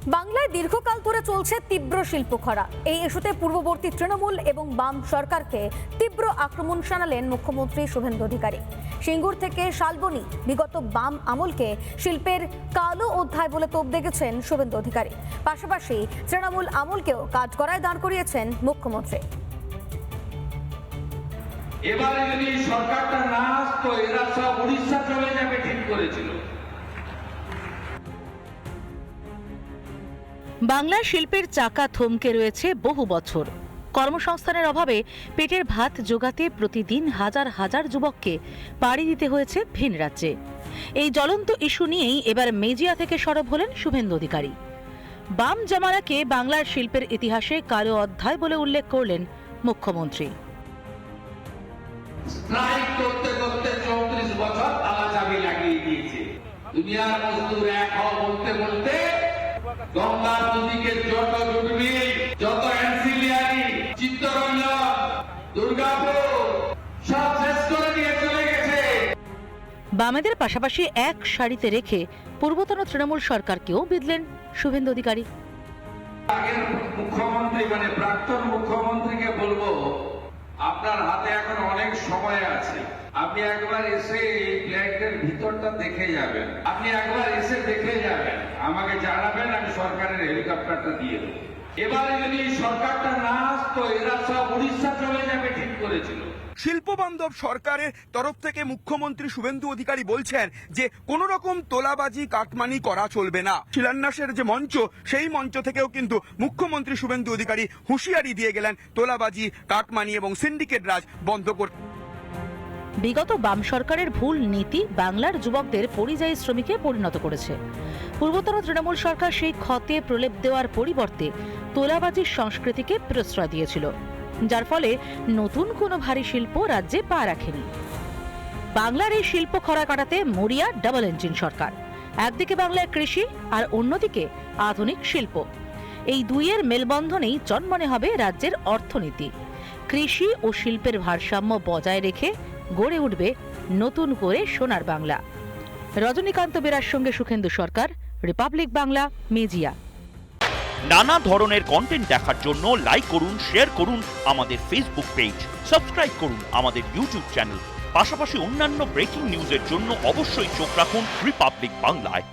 বাংলায় দীর্ঘকাল ধরে চলছে তীব্র শিল্পখরা। এই ইস্যুতে পূর্ববর্তী তৃণমূল এবং বাম সরকারকে তীব্র আক্রমণ শানালেন মুখ্যমন্ত্রী শুভেন্দু অধিকারী। সিঙ্গুর থেকে শালবনী বিগত বাম আমলকে শিল্পের কালো অধ্যায় বলে তোপ দেখেছেন শুভেন্দু অধিকারী। পাশাপাশি তৃণমূল আমলকেও কাঠগড়ায় দাঁড় করিয়েছেন মুখ্যমন্ত্রী। এবারে যদি সরকারটা না আসতো এরা সব উড়িষ্যা চলে যাবে ঠিক করেছিল। বাংলার শিল্পের চাকা থমকে রয়েছে বহু বছর। কর্মসংস্থানের অভাবে পেটের ভাত জোগাতে প্রতিদিন হাজার হাজার যুবককে পাড়ি দিতে হয়েছে ভিন রাজ্যে। এই জ্বলন্ত ইস্যু নিয়েই এবার মেজিয়া থেকে সরব হলেন শুভেন্দু অধিকারী। বাম জামানাকে বাংলার শিল্পের ইতিহাসে কালো অধ্যায় বলে উল্লেখ করলেন মুখ্যমন্ত্রী। স্ট্রাইক করতে করতে 34 বছর তালা চাবি লাগিয়ে দিয়েছে। দুনিয়ার মজদুর এক হওয়া বলতে বলতে গঙ্গা নদীকে যত জুটবি, যত অ্যান্সিলিয়ারি, চিত্তরঞ্জন, দুর্গাপুর সব শেষ করে দিয়ে চলে গেছে। বামেদের পাশাপাশি এক সারিতে রেখে পূর্বতন তৃণমূল সরকারকেও বিঁধলেন শুভেন্দু অধিকারী। আগের মুখ্যমন্ত্রী মানে প্রাক্তন মুখ্যমন্ত্রীকে বলবো, আপনার হাতে এখন অনেক সময় আছে। আপনি একবার এসে এই প্ল্যান্টের ভিতরটা দেখে যাবেন। আপনি একবার এসে দেখে যাবেন, আমাকে জানাবেন, আমি সরকারের হেলিকপ্টারটা দিয়ে দেবো। এবারে যদি সরকারটা না আসতো এরা সব উড়িষ্যা চলে যাবে ঠিক করেছিল। শিল্প বান্ধব সরকারের তরফ থেকে মুখ্যমন্ত্রী শুভেন্দু অধিকারী বলছেন যে কোনো রকম তোলাবাজি কাটমানি করা চলবে না। শিলান্যাসের যে মঞ্চ, সেই মঞ্চ থেকেও কিন্তু মুখ্যমন্ত্রী শুভেন্দু অধিকারী হুঁশিয়ারি দিয়ে গেলেন তোলাবাজি, কাটমানি এবং সিন্ডিকেট রাজ বন্ধ করতে। বিগত বাম সরকারের ভুল নীতি বাংলার যুবকদের পরিযায়ী শ্রমিকে পরিণত করেছে। পূর্বতন তৃণমূল সরকার সেই ক্ষতে প্রলেপ দেওয়ার পরিবর্তে তোলাবাজির সংস্কৃতিকে প্রশ্রয় দিয়েছিল, যার ফলে নতুন কোনো ভারী শিল্প রাজ্যে পা রাখেনি। বাংলার এই শিল্প খরা কাটাতে মরিয়া ডাবল ইঞ্জিন সরকার। একদিকে বাংলার কৃষি আর অন্যদিকে আধুনিক শিল্প। এই দুইয়ের মেলবন্ধনেই জন্মনে হবে রাজ্যের অর্থনীতি। কৃষি ও শিল্পের ভারসাম্য বজায় রেখে গড়ে উঠবে নতুন করে সোনার বাংলা। রজনীকান্ত বেরার সঙ্গে সুখেন্দু সরকার, রিপাবলিক বাংলা, মেজিয়া। নানা ধরনের কন্টেন্ট দেখার জন্য লাইক করুন, শেয়ার করুন আমাদের ফেসবুক পেজ, সাবস্ক্রাইব করুন আমাদের ইউটিউব চ্যানেল। পাশাপাশি অন্যান্য ব্রেকিং নিউজের জন্য অবশ্যই চোখ রাখুন রিপাবলিক বাংলায়।